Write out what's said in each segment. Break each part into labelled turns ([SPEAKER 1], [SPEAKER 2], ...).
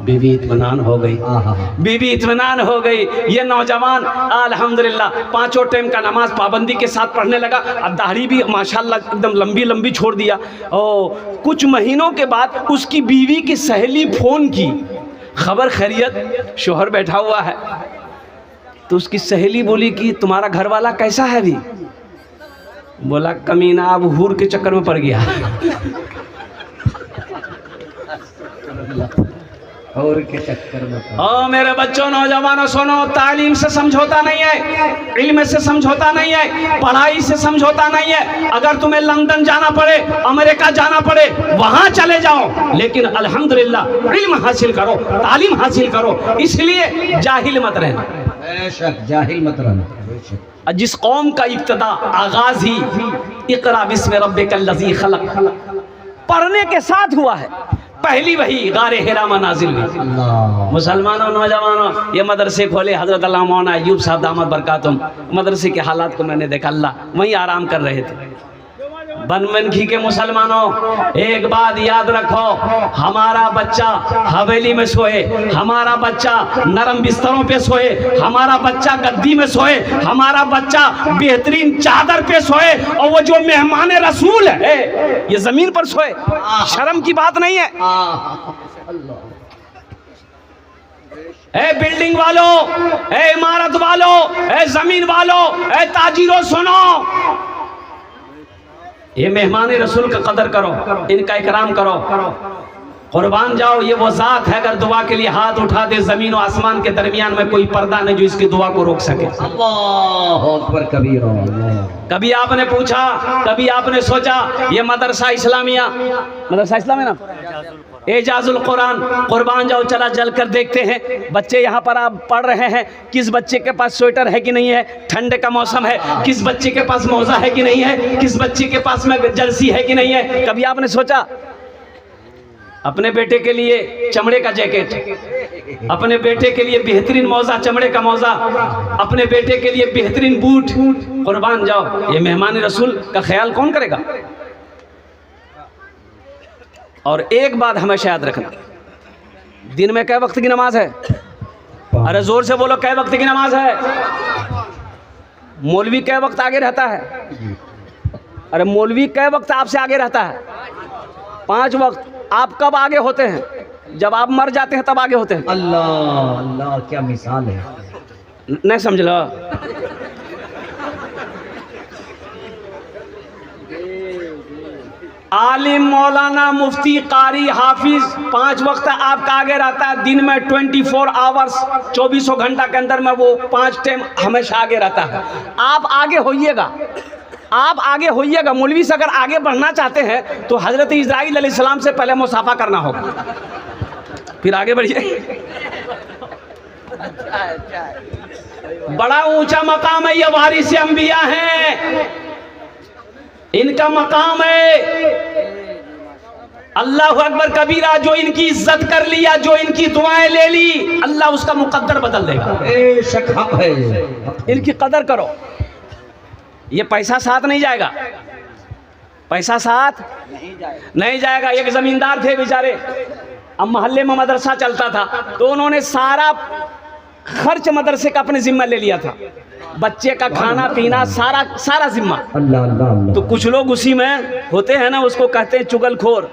[SPEAKER 1] बीवी इत्मीनान हो गई, बीवी इत्मीनान हो गई। ये नौजवान अल्हम्दुलिल्लाह पांचों टाइम का नमाज पाबंदी के साथ पढ़ने लगा। अब दाढ़ी भी माशाल्लाह एकदम लंबी लंबी छोड़ दिया। और कुछ महीनों के बाद उसकी बीवी की सहेली फ़ोन की, खबर खैरियत, शोहर बैठा हुआ है। तो उसकी सहेली बोली कि तुम्हारा घर वाला कैसा है अभी? बोला कमीना अब हूर के चक्कर में पड़ गया।
[SPEAKER 2] और के चक्कर में।
[SPEAKER 1] ओ मेरे बच्चों, नौजवानों सुनो, तालीम से समझौता नहीं है, इल्म से समझौता नहीं है, पढ़ाई से समझौता नहीं है। अगर तुम्हें लंदन जाना पड़े, अमेरिका जाना पड़े, वहां चले जाओ, लेकिन अल्हम्दुलिल्लाह इल्म हासिल करो, तालीम हासिल करो। इसलिए जाहिल मत रहना,
[SPEAKER 2] बेशक जाहिल मत रहना।
[SPEAKER 1] जिस कौम का इब्तिदा आगाज ही इक़रा बिस्मि रब्बिकल लज़ी खलक़ पढ़ने के साथ हुआ है, पहली वही गारे हिरा में नाजिल हुई। मुसलमानों, नौजवानों, ये मदरसे खोले हज़रत अल्लामा मौलाना अय्यूब साहब दामद बरकातुम। मदरसे के हालात को मैंने देखा, अल्लाह वहीं आराम कर रहे थे। बनमनखी के मुसलमानों, एक बात याद रखो, हमारा बच्चा हवेली में सोए, हमारा बच्चा नरम बिस्तरों पे सोए, हमारा बच्चा गद्दी में सोए, हमारा बच्चा बेहतरीन चादर पे सोए, और वो जो मेहमान रसूल है ये जमीन पर सोए, शर्म की बात नहीं है। ए बिल्डिंग वालों, ए इमारत वालों, ए जमीन वालों, ए ताजिरों, सुनो, ये मेहमान रसूल का कदर करो, इनका इकराम करो, कुर्बान जाओ। ये वो ज़ात है, अगर दुआ के लिए हाथ उठा दे, ज़मीन और आसमान के दरमियान में कोई पर्दा नहीं जो इसकी दुआ को रोक सके।
[SPEAKER 2] अल्लाहु अकबर कबीरा।
[SPEAKER 1] कभी आपने पूछा, कभी आपने सोचा, ये मदरसा इस्लामिया, मदरसा इस्लामिया ना, एजाजुल कुरान, कुर्बान जाओ, चला जल कर देखते हैं। बच्चे यहाँ पर आप पढ़ रहे हैं, किस बच्चे के पास स्वेटर है कि नहीं है, ठंड का मौसम है, किस बच्चे के पास मौजा है कि नहीं है, किस बच्चे के पास में जर्सी है कि नहीं है। कभी आपने सोचा? अपने बेटे के लिए चमड़े का जैकेट, अपने बेटे के लिए बेहतरीन मौजा, चमड़े का मौजा, अपने बेटे के लिए बेहतरीन बूट, कुर्बान जाओ, ये मेहमान रसूल का ख्याल कौन करेगा? और एक बात हमेशा याद रखना, दिन में कै वक्त की नमाज है? अरे जोर से बोलो, कै वक्त की नमाज है? मौलवी कै वक्त आगे रहता है? अरे मौलवी कै वक्त आपसे आगे रहता है? 5 वक्त। आप कब आगे होते हैं? जब आप मर जाते हैं तब आगे होते हैं।
[SPEAKER 2] अल्लाह अल्लाह, क्या मिसाल है।
[SPEAKER 1] नहीं समझ लो। आलिम, मौलाना, मुफ्ती, कारी, हाफिज 5 वक्त आपका आगे रहता है। दिन में 24 आवर्स, 24 घंटा के अंदर में वो 5 टाइम हमेशा आगे रहता है। आप आगे होइएगा, आप आगे होइएगा। मौलवी से अगर आगे बढ़ना चाहते हैं तो हज़रत इस्राइल अलैहिस्सलाम से पहले मुसाफा करना होगा, फिर आगे बढ़िए। बड़ा ऊंचा मकाम है, ये वारिस अंबिया हैं, इनका मकाम है। अल्लाह अकबर कबीरा। जो इनकी इज्जत कर लिया, जो इनकी दुआएं ले ली, अल्लाह उसका मुकद्दर बदल देगा। इनकी कदर करो। ये पैसा साथ नहीं जाएगा, पैसा साथ नहीं जाएगा। एक जमींदार थे बेचारे, अब मोहल्ले में मदरसा चलता था, तो उन्होंने सारा खर्च मदरसे का अपने जिम्मा ले लिया था, बच्चे का खाना पीना सारा जिम्मा।
[SPEAKER 2] अल्लाह अल्लाह अल्लाह।
[SPEAKER 1] तो कुछ लोग उसी में होते हैं ना, उसको कहते हैं चुगलखोर।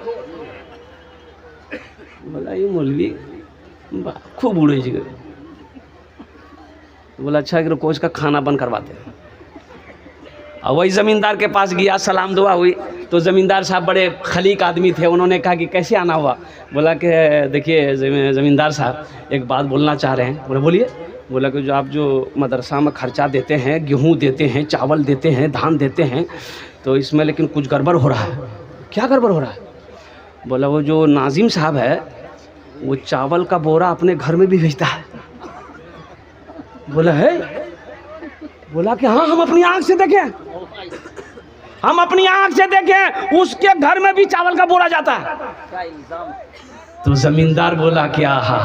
[SPEAKER 1] बोला ये मौलवी खूब उड़े जी। बोला अच्छा कि रोज का खाना बंद करवाते हैं। और वही ज़मींदार के पास गया, सलाम दुआ हुई, तो ज़मींदार साहब बड़े खलीक आदमी थे, उन्होंने कहा कि कैसे आना हुआ? बोला कि देखिए ज़मींदार साहब एक बात बोलना चाह रहे हैं। बोले बोलिए। बोला कि जो मदरसा में खर्चा देते हैं, गेहूँ देते हैं, चावल देते हैं, धान देते हैं, तो इसमें लेकिन कुछ गड़बड़ हो रहा है। क्या गड़बड़ हो रहा है? बोला वो जो नाजिम साहब है वो चावल का बोरा अपने घर में भी भेजता है। बोला है? बोला कि हाँ, हम अपनी आँख से देखें, हम अपनी आँख से देखें, उसके घर में भी चावल का बोरा जाता है। तो जमींदार बोला कि आहा,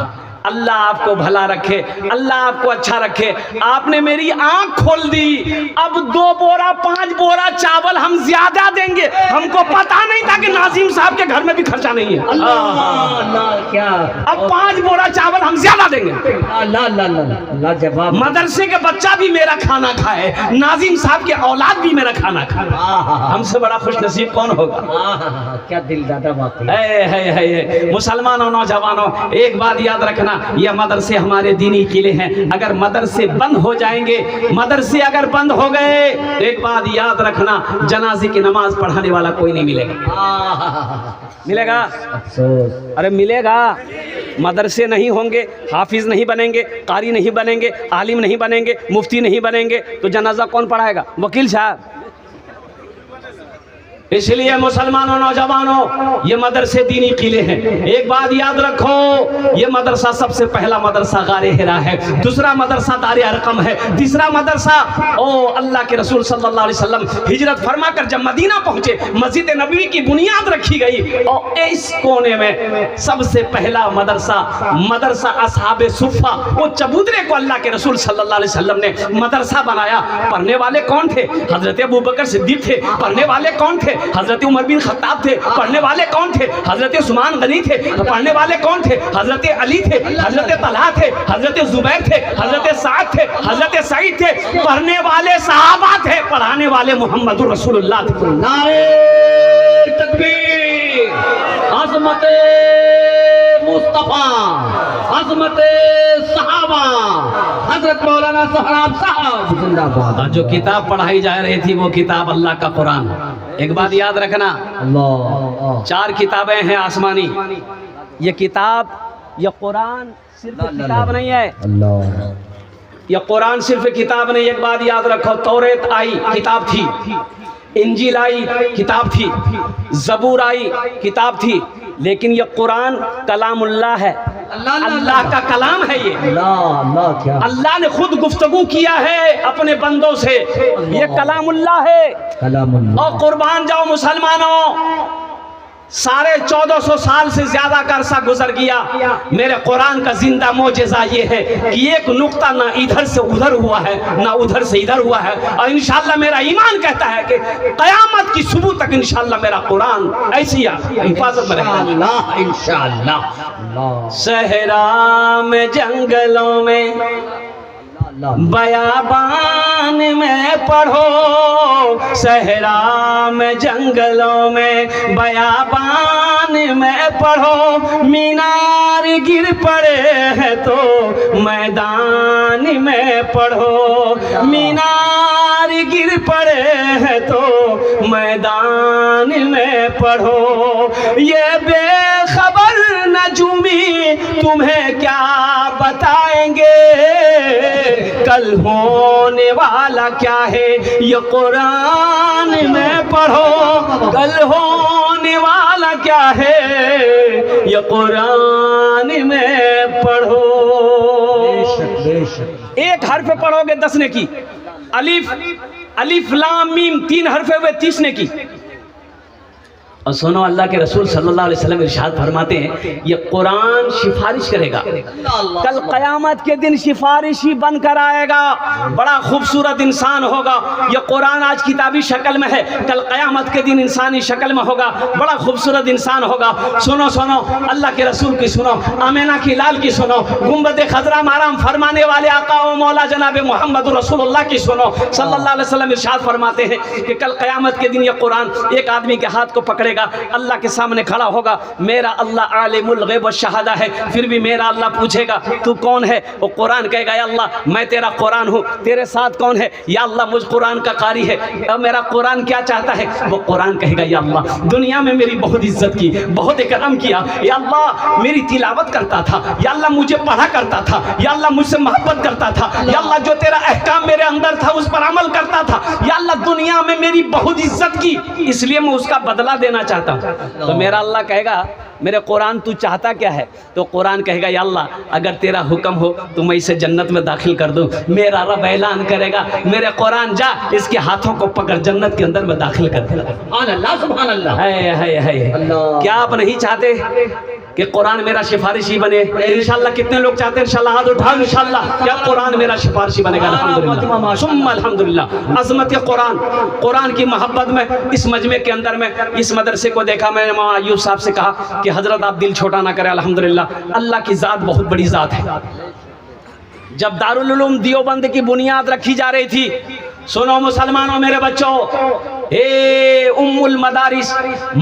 [SPEAKER 1] اللہ آپ کو بھلا رکھے، اللہ آپ کو اچھا رکھے. آپ نے میری آنکھ کھول دی. اب 2 بورا 5 بورا چاول ہم زیادہ دیں گے. ہم کو پتا نہیں تھا کہ ناظم صاحب کے گھر میں بھی خرچہ نہیں ہے.
[SPEAKER 2] اللہ کیا
[SPEAKER 1] اب 5 بورا چاول ہم زیادہ دیں گے.
[SPEAKER 2] اللہ جواب.
[SPEAKER 1] مدرسے کے بچہ بھی میرا کھانا کھائے، ناظم صاحب کے اولاد بھی میرا کھانا کھائے. ہم سے بڑا خوش نصیب کون ہوگا؟
[SPEAKER 2] کیا دل دادا واقعی.
[SPEAKER 1] مسلمانوں، نوجوانوں، ایک بات یاد رکھنا، یہ مدرسے ہمارے دینی قلعے ہیں. اگر مدرسے بند ہو جائیں گے، مدرسے اگر بند ہو گئے، ایک بات یاد رکھنا، جنازے کی نماز پڑھانے والا کوئی نہیں ملے گا. ملے گا؟
[SPEAKER 2] افسوس.
[SPEAKER 1] ارے ملے گا. مدرسے نہیں ہوں گے، حافظ نہیں بنیں گے، قاری نہیں بنیں گے، عالم نہیں بنیں گے، مفتی نہیں بنیں گے، تو جنازہ کون پڑھائے گا؟ وکیل صاحب. اس لیے مسلمانوں، نوجوانوں، یہ مدرسے دینی قلعے ہیں. ایک بات یاد رکھو، یہ مدرسہ سب سے پہلا مدرسہ غار حرا ہے، دوسرا مدرسہ دار ارقم ہے، تیسرا مدرسہ اللہ کے رسول صلی اللہ علیہ وسلم ہجرت فرما کر جب مدینہ پہنچے، مسجد نبوی کی بنیاد رکھی گئی، اور اس کونے میں سب سے پہلا مدرسہ اصحاب صفہ، وہ چبوترے کو اللہ کے رسول صلی اللہ علیہ وسلم نے مدرسہ بنایا. پڑھنے والے کون تھے؟ حضرت ابوبکر صدیق تھے. پڑھنے والے کون تھے؟ حضرت عمر بن خطاب تھے. پڑھنے والے کون تھے؟ حضرت عثمان غنی تھے. پڑھنے والے کون تھے؟ حضرت علی تھے، حضرت طلحہ تھے، حضرت زبیر تھے، حضرت سعد تھے، حضرت سعید تھے. پڑھنے والے صحابہ تھے، پڑھانے والے محمد رسول اللہ تھے.
[SPEAKER 2] نعرہ تکبیر. عظمت مصطفیٰ، عظمت صحابہ، حضرت مولانا سہراب صاحب زندہ باد.
[SPEAKER 1] جو کتاب پڑھائی جا رہی تھی وہ کتاب اللہ کا قرآن. ایک بات یاد رکھنا،
[SPEAKER 2] اللہ.
[SPEAKER 1] 4 کتابیں ہیں آسمانی. یہ کتاب، یہ قرآن صرف کتاب نہیں ہے.
[SPEAKER 2] اللہ.
[SPEAKER 1] یہ قرآن صرف کتاب نہیں. ایک بات یاد رکھو، توریت آئی کتاب تھی، انجیل آئی کتاب تھی، زبور آئی کتاب تھی، لیکن یہ قرآن کلام اللہ ہے. اللہ کا کلام ہے. یہ
[SPEAKER 2] اللہ کیا
[SPEAKER 1] اللہ نے خود گفتگو کیا ہے اپنے بندوں سے. یہ کلام اللہ ہے.
[SPEAKER 2] کلام اللہ.
[SPEAKER 1] اور قربان جاؤ مسلمانوں، 1450 سال سے زیادہ کا عرصہ گزر گیا. میرے قرآن کا زندہ معجزہ یہ ہے کہ ایک نقطہ نہ ادھر سے ادھر ہوا ہے، نہ ادھر سے ادھر ہوا ہے. اور انشاءاللہ میرا ایمان کہتا ہے کہ قیامت کی صبح تک انشاءاللہ میرا قرآن ایسی حفاظت میں رہے گا.
[SPEAKER 2] انشاءاللہ.
[SPEAKER 1] صحرا میں، جنگلوں میں، بیابان میں پڑھو. صحرا میں، جنگلوں میں، بیابان میں پڑھو. مینار گر پڑے ہیں تو میدان میں پڑھو. مینار گر پڑے ہیں تو میدان میں پڑھو. یہ بے خبر نجومی تمہیں کیا بتائیں گے، کل ہونے والا کیا ہے یہ قرآن میں پڑھو. کل ہونے والا کیا ہے یہ قرآن میں پڑھو. ایک حرف پڑھو گے 10 نیکی. الف لام میم 3 حرف ہوئے 30 نیکی. اور سنو، اللہ کے رسول صلی اللہ علیہ وسلم ارشاد فرماتے ہیں یہ قرآن سفارش کرے گا. کل قیامت کے دن سفارشی بن کر آئے گا. بڑا خوبصورت انسان ہوگا. یہ قرآن آج کتابی شکل میں ہے، کل قیامت کے دن انسانی شکل میں ہوگا. بڑا خوبصورت انسان ہوگا. سنو اللہ کے رسول کی سنو، آمینہ کی لال کی سنو، گنبد خضرا مارام فرمانے والے آقا و مولا جناب محمد رسول اللہ کی سنو. صلی اللہ علیہ وسلم ارشاد فرماتے ہیں کہ کل قیامت کے دن یہ قرآن ایک آدمی کے ہاتھ کو پکڑے گا، اللہ کے سامنے کھڑا ہوگا. میرا اللہ عالم الغیب والشہادہ ہے، پھر بھی میرا اللہ پوچھے گا تو کون ہے؟ وہ قرآن کہے گا یا اللہ میں تیرا قرآن ہوں. تیرے ساتھ کون ہے؟ یا اللہ مجھ قرآن کا قاری ہے. اور میرا قرآن کیا چاہتا ہے؟ وہ قرآن کہے گا یا اللہ دنیا میں میری بہت عزت کی، بہت اکرام کیا. یا اللہ میری تلاوت کرتا تھا، یا اللہ مجھے پڑھا کرتا تھا، یا اللہ مجھ سے محبت کرتا تھا، یا اللہ جو تیرا احکام میرے اندر تھا اس پر عمل کرتا تھا. یا اللہ دنیا میں میری بہت عزت کی، اس لیے میں اس کا بدلہ دینا چاہتا ہوں. تو میرا اللہ کہے گا میرے قرآن تو چاہتا کیا ہے؟ تو قرآن کہے گا یا اللہ اگر تیرا حکم ہو تو میں اسے جنت میں داخل کر دوں. میرا رب اعلان کرے گا میرے قرآن جا اس کے ہاتھوں کو پکڑ جنت کے اندر میں داخل کر دے.
[SPEAKER 2] سبحان اللہ، سبحان اللہ.
[SPEAKER 1] کیا آپ نہیں چاہتے کہ قرآن میرا سفارشی بنے انشاءاللہ. کتنے لوگ چاہتے ہیں انشاءاللہ ہاتھ اٹھاؤ انشاءاللہ کیا قرآن میرا سفارشی بنے گا الحمدللہ ثم الحمدللہ. عظمت قرآن، قرآن کی محبت میں اس مجمع کے اندر میں اس مدرسے کو دیکھا. میں نے مولانا ایوب صاحب سے کہا کہ حضرت آپ دل چھوٹا نہ کریں، الحمدللہ اللہ کی ذات بہت بڑی ذات ہے. جب دارالعلوم دیوبند کی بنیاد رکھی جا رہی تھی، سنو مسلمانوں میرے بچوں، ام المدارس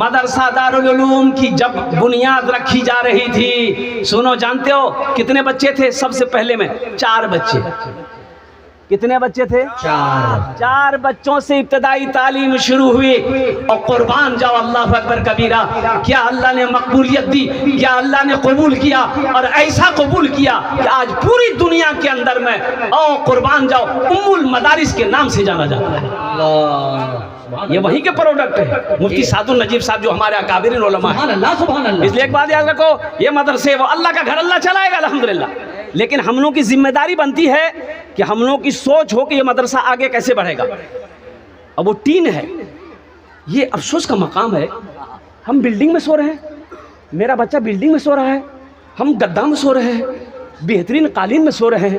[SPEAKER 1] مدرسہ دارالعلوم کی جب بنیاد رکھی جا رہی تھی، سنو جانتے ہو کتنے بچے تھے؟ سب سے پہلے میں 4 بچے. کتنے بچے تھے؟ 4 بچوں سے ابتدائی تعلیم شروع ہوئی. اور قربان جاؤ اللہ اکبر کبیرہ، کیا اللہ نے مقبولیت دی، کیا اللہ نے قبول کیا، اور ایسا قبول کیا کہ آج پوری دنیا کے اندر میں قربان جاؤ ام المدارس کے نام سے جانا جاتا ہے. یہ وہی کے پروڈکٹ ہے. مفتی سعد النجیب صاحب جو ہمارے اکابرین علماء ہیں، اس لیے ایک بات یاد رکھو، یہ مدرسے وہ اللہ کا گھر اللہ چلائے گا الحمدللہ. لیکن ہم لوگوں کی ذمہ داری بنتی ہے کہ ہم لوگوں کی سوچ ہو کہ یہ مدرسہ آگے کیسے بڑھے گا. اب وہ ٹین ہے، یہ افسوس کا مقام ہے. ہم بلڈنگ میں سو رہے ہیں، میرا بچہ بلڈنگ میں سو رہا ہے، ہم گدا میں سو رہے ہیں، بہترین قالین میں سو رہے ہیں.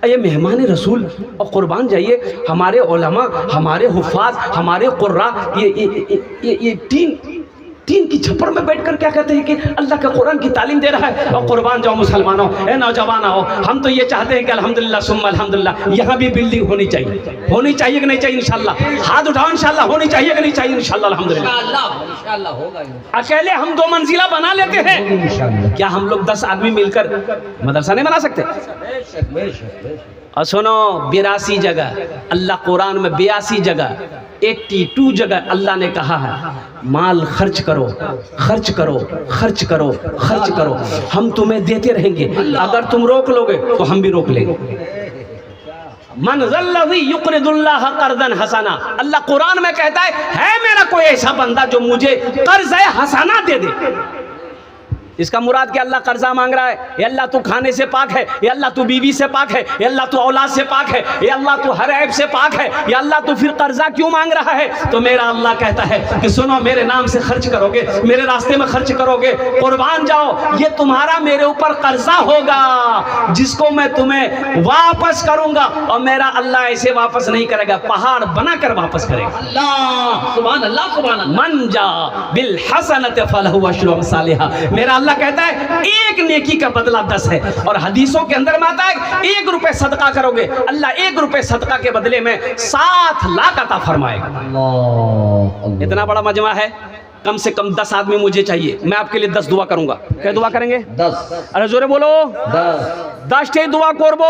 [SPEAKER 1] یہ مہمان رسول، اور قربان جائیے ہمارے علماء، ہمارے حفاظ، ہمارے قراء یہ تین کی چھپر میں بیٹھ کر کیا کہتے ہیں کہ اللہ کے قرآن کی تعلیم دے رہا ہے. اور قربان جاؤ مسلمانوں، اے نوجوانوں، ہم تو یہ چاہتے ہیں کہ الحمدللہ ثم الحمدللہ یہاں بھی بلڈنگ ہونی چاہیے. ہونی چاہیے کہ نہیں چاہیے؟ انشاءاللہ ہاتھ اٹھاؤ انشاءاللہ. ہونی چاہیے کہ نہیں چاہیے؟ انشاءاللہ الحمدللہ. اکیلے ہم 2 منزلہ بنا لیتے ہیں، کیا ہم لوگ 10 آدمی مل کر مدرسہ نہیں بنا سکتے؟ اور سنو 82 جگہ اللہ قرآن میں 82 جگہ 82 جگہ اللہ نے کہا ہے مال خرچ کرو، خرچ کرو، خرچ کرو، خرچ کرو. ہم تمہیں دیتے رہیں گے، اگر تم روک لو گے تو ہم بھی روک لیں گے. من ذا الذی یقرض اللہ قرضا حسنا، اللہ قرآن میں کہتا ہے میرا کوئی ایسا بندہ جو مجھے قرض حسنا دے دے. اس کا مراد کہ اللہ قرضہ مانگ رہا ہے، یا اللہ تو کھانے سے پاک ہے، یا اللہ تو بیوی سے پاک ہے، یا اللہ تو اولاد سے پاک ہے، یا اللہ تو ہر عیب سے پاک ہے، یا اللہ تو پھر قرضہ کیوں مانگ رہا ہے؟ تو میرا اللہ کہتا ہے کہ سنو میرے نام سے خرچ کرو گے، میرے راستے میں خرچ کرو گے، قربان جاؤ یہ تمہارا میرے اوپر قرضہ ہوگا جس کو میں تمہیں واپس کروں گا. اور میرا اللہ ایسے واپس نہیں کرے گا، پہاڑ بنا کر واپس کرے گا.
[SPEAKER 2] اللہ سبحان اللہ سبحان اللہ.
[SPEAKER 1] من جا بالحسنۃ فلہ عشر امثالھا، میرا اللہ کہتا ہے 1 نیکی کا بدلہ 10 ہے. اور حدیثوں کے اندر میں آتا ہے 1 روپے صدقہ کرو گے اللہ 1 روپے صدقہ کے بدلے میں 7 لاکھ عطا فرمائے گا. اتنا بڑا مجمع ہے، کم سے کم 10 آدمی مجھے چاہیے. میں آپ کے لیے 10 دعا کروں گا. کیا دعا کریں گے؟ 10. ارے زورے بولو. 10 دعا کربو.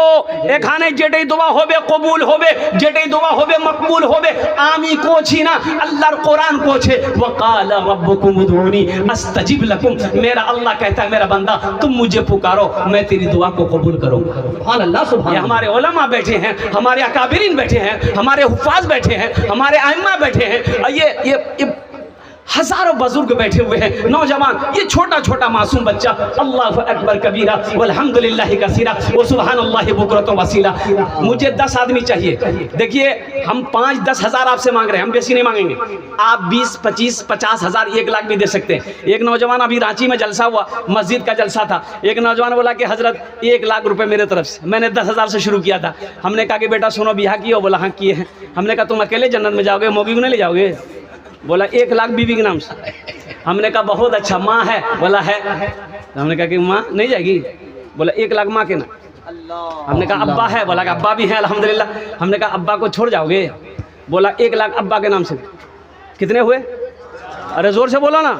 [SPEAKER 1] এখানে যেটাই দোয়া হবে কবুল হবে, যেটাই দোয়া হবে মকবুল হবে. আমি কোছি না, আল্লাহর কোরআন কোছে ওয়াকালা রাব্বুকুম উদউনি আস্তাজিব লাকুম. मेरा अल्लाह कहता है मेरा बंदा तुम मुझे पुकारो मैं तेरी दुआ को कबूल करूंगा. सुभान अल्लाह सुभान. हमारे उलमा बैठे हैं, हमारे अकाबिरीन बैठे हैं, हमारे हुफ्फाज बैठे हैं, हमारे आइम्मा बैठे हैं, ये हजारों बुजुर्ग बैठे हुए हैं, नौजवान, ये छोटा छोटा मासूम बच्चा. अल्लाह अकबर कबीरा वल्हम्दुलिल्लाहि कसीरा व सुभानअल्लाहि बुकरतु वसीला. मुझे 10 आदमी चाहिए. देखिए हम 5-10 हज़ार आपसे मांग रहे हैं, हम बेसी नहीं मांगेंगे. आप 20, 25, 50 हज़ार 1 लाख भी दे सकते हैं. एक नौजवान अभी रांची में जलसा हुआ, मस्जिद का जलसा था. एक नौजवान बोला कि हजरत 1 लाख रुपए मेरे तरफ से. मैंने 10,000 से शुरू किया था. हमने कहा कि बेटा सुनो बियाह किए हो? बोला हाँ किए हैं. हमने कहा तुम अकेले जन्नत में जाओगे, मौगी को नहीं ले जाओगे? बोला 1 लाख बीवी के नाम से. हमने कहा बहुत अच्छा. माँ है? बोला है. हमने कहा कि माँ नहीं जाएगी? बोला 1 लाख माँ के नाम. हमने कहा अब्बा है? बोला कि अब्बा भी है अल्हम्दुलिल्लाह. हमने कहा अब्बा को छोड़ जाओगे? बोला 1 लाख अब्बा के नाम से. कितने हुए? अरे जोर से बोलो ना.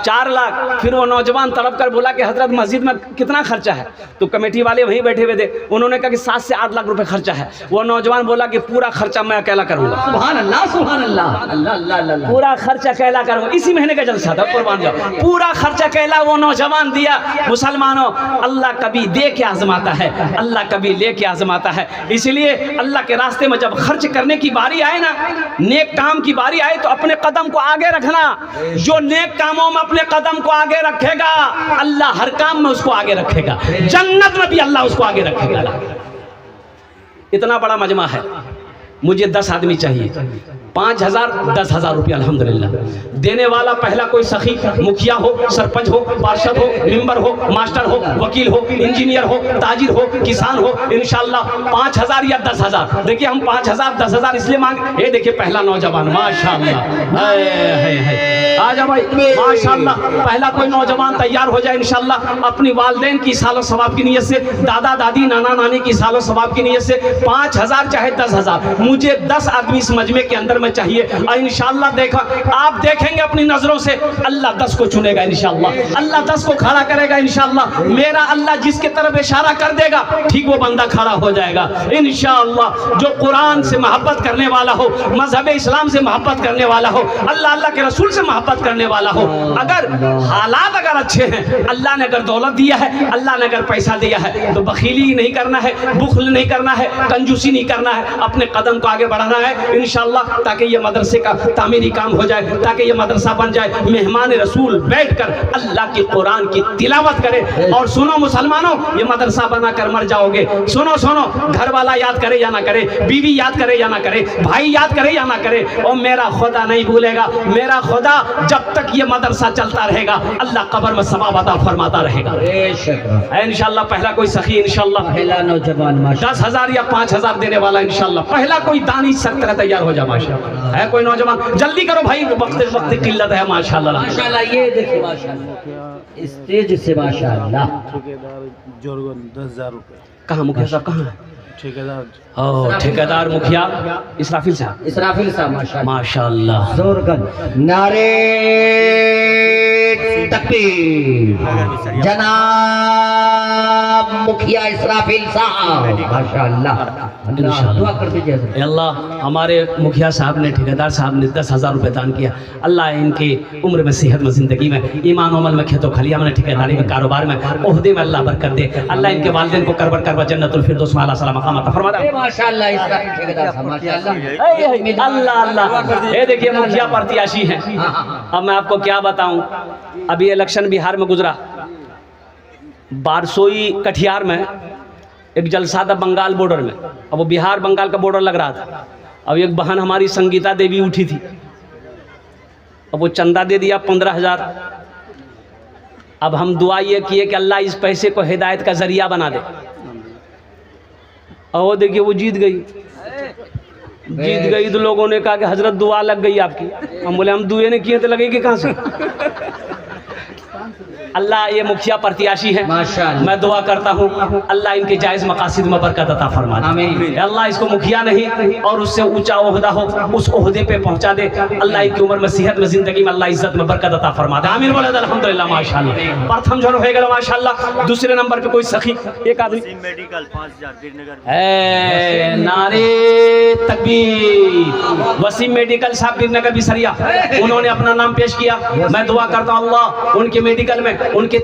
[SPEAKER 1] 4 लाख. फिर वो नौजवान तड़प कर बोला कि हजरत मस्जिद में कितना खर्चा है? तो कमेटी वाले वहीं बैठे हुए थे, उन्होंने कहा कि 7 से 8 लाख रुपए खर्चा है. वो नौजवान बोला कि पूरा खर्चा मैं अकेला करूंगा.
[SPEAKER 2] सुभान अल्लाह सुभान अल्लाह. अल्लाह अल्लाह अल्लाह.
[SPEAKER 1] पूरा खर्चा अकेला करूंगा. इसी महीने का जलसा था, कुर्बान जाओ. पूरा खर्चा अकेला वो नौजवान दिया. मुसलमानों, अल्लाह कभी दे के आजमाता है, अल्लाह कभी ले के आजमाता है. इसलिए अल्लाह के रास्ते में जब खर्च करने की बारी आए ना, नेक काम की बारी आए, तो अपने कदम को आगे रखना. जो नेक कामों में अपने कदम को आगे रखेगा अल्लाह हर काम में उसको आगे रखेगा. जन्नत में भी अल्लाह उसको आगे रखेगा. इतना बड़ा मजमा है. मुझे 10 आदमी चाहिए. 5,000 10,000 रुपया अल्हम्दुलिल्लाह। देने वाला पहला कोई सखी, मुखिया हो, सरपंच हो, पार्षद हो, मेंबर हो, मास्टर हो, वकील हो, इंजीनियर हो, ताजिर हो, किसान हो, इंशाल्लाह 5,000 या 10,000। देखिए हम 5,000 10,000 इसलिए मांगे, ये देखिए पहला नौजवान माशाल्लाह, आ जा भाई माशाल्लाह, पहला कोई नौजवान तैयार हो जाए इंशाल्लाह अपनी वालिदैन की सालो सवाब की नीयत से, दादा दादी नाना नानी की सालो सवाब की नीयत से। 5,000 चाहे 10,000, मुझे 10 आदमी इस मजमे के अंदर में चाहिए। और इंशाल्लाह देखा आप देखेंगे अपनी नजरों से, अल्लाह 10 को चुनेगा इंशाल्लाह, अल्लाह 10 को खड़ा करेगा इंशाल्लाह। मेरा अल्लाह जिसके तरफ इशारा कर देगा ठीक वो बंदा खड़ा हो जाएगा इंशाल्लाह। जो कुरान से मोहब्बत करने वाला हो, मजहब इस्लाम से मोहब्बत करने वाला हो, अल्लाह अल्लाह के रसूल से मोहब्बत करने वाला हो, अगर हालात अगर अच्छे हैं, अल्लाह ने अगर दौलत दिया है, अल्लाह ने अगर पैसा दिया है, तो बखीली नहीं करना है, बुखल नहीं करना है, कंजूसी नहीं करना है, अपने कदम को आगे बढ़ाना है इंशाल्लाह, ताकि ये मदरसे का तामीरी काम हो जाए, ताकि ये मदरसा बन जाए। मेहमान रसूल बैठकर अल्लाह की कुरान की तिलावत करे। और सुनो मुसलमानों, ये मदरसा बना कर मर जाओगे। सुनो सुनो, घर वाला याद करे या ना करे, बीवी याद करे या ना करे, भाई याद करे या ना करे, और मेरा खुदा नहीं भूलेगा। मेरा खुदा जब तक ये मदरसा चलता रहेगा अल्लाह कब्र में सवाब अता फरमाता रहेगा इंशाल्लाह। पहला कोई सखी इंशाल्लाह,
[SPEAKER 2] पहला नौजवान
[SPEAKER 1] 10,000 या 5,000 देने वाला इंशाल्लाह। पहला कोई दानी सख्त है, तैयार हो जा माशाल्लाह। है कोई नौजवान, जल्दी करो भाई, वक्त किल्लत है माशाल्लाह
[SPEAKER 2] माशाल्लाह। ये देखिए माशाल्लाह, स्टेज से माशाल्लाह।
[SPEAKER 3] ठेकेदार जोरगन 10,000 रुपये।
[SPEAKER 1] कहाँ मुखिया साहब कहाँ है?
[SPEAKER 3] ठेकेदार
[SPEAKER 1] ओ ठेकेदार मुखिया इसराफिल साहब,
[SPEAKER 2] इसराफिल साहब माशाल्लाह
[SPEAKER 1] माशाल्लाह।
[SPEAKER 2] जोरगन नारे तकबीर, जनाब मुखिया इसराफिल साहब माशाल्लाह। दुआ कर दीजिए
[SPEAKER 1] ए अल्लाह, हमारे मुखिया साहब ने, ठेकेदार साहब ने 10,000 रुपये दान किया। अल्लाह इनकी उम्र में, सेहत में, ज़िंदगी में, ईमान अमल में, खेतों खलिया में, ठेकेदारी में, कारोबार में, ओहदे में अल्लाह बरकत दे। अल्लाह इनके वालिदैन को करबर करबर जन्नतुल फिरदौस में आला सलाम मकाम अता फरमा दे
[SPEAKER 2] माशाल्लाह। इसराफिल ठेकेदार साहब माशाल्लाह।
[SPEAKER 1] अल्लाह अल्लाह। ये देखिए मुखिया प्रत्याशी हैं। अब मैं आपको क्या बताऊं, अभी इलेक्शन बिहार में गुजरा, बारसोई कटिहार में एक जलसा था बंगाल बॉर्डर में। अब वो बिहार बंगाल का बॉर्डर लग रहा था। अब एक बहन हमारी संगीता देवी उठी थी, अब वो चंदा दे दिया 15,000। अब हम दुआ ये किए कि अल्लाह इस पैसे को हिदायत का जरिया बना दे। और वो देखिए वो जीत गई। जीत गई तो लोगों ने कहा कि हजरत दुआ लग गई आपकी। हम बोले हम दुए ने किए तो लगेगी कहाँ से। अल्लाह ये मुखिया प्रत्याशी है
[SPEAKER 2] माशाअल्लाह।
[SPEAKER 1] मैं दुआ करता हूँ अल्लाह इनके जायज़ मकासिद में बरकत अता फरमा दे।
[SPEAKER 2] आमीन।
[SPEAKER 1] अल्लाह इसको मुखिया नहीं और उससे ऊंचा ओहदा हो, उस ओहदे पे पहुंचा दे। अल्लाह इनकी उम्र में, सेहत में, जिंदगी में अल्लाह इज्जत में बरकत अता फरमा दे। आमीन बोले अल्हम्दुलिल्लाह माशाअल्लाह। प्रथम जो हो गया माशाअल्लाह। दूसरे नंबर पे कोई सखी एक आदमी
[SPEAKER 3] मेडिकल 5,000 गिरनगर।
[SPEAKER 1] है नारे तकबीर। वसीम मेडिकल साहब गिरनगर बिसरिया, उन्होंने अपना नाम पेश किया। मैं दुआ करता हूँ अल्लाह उनके मेडिकल में, उनके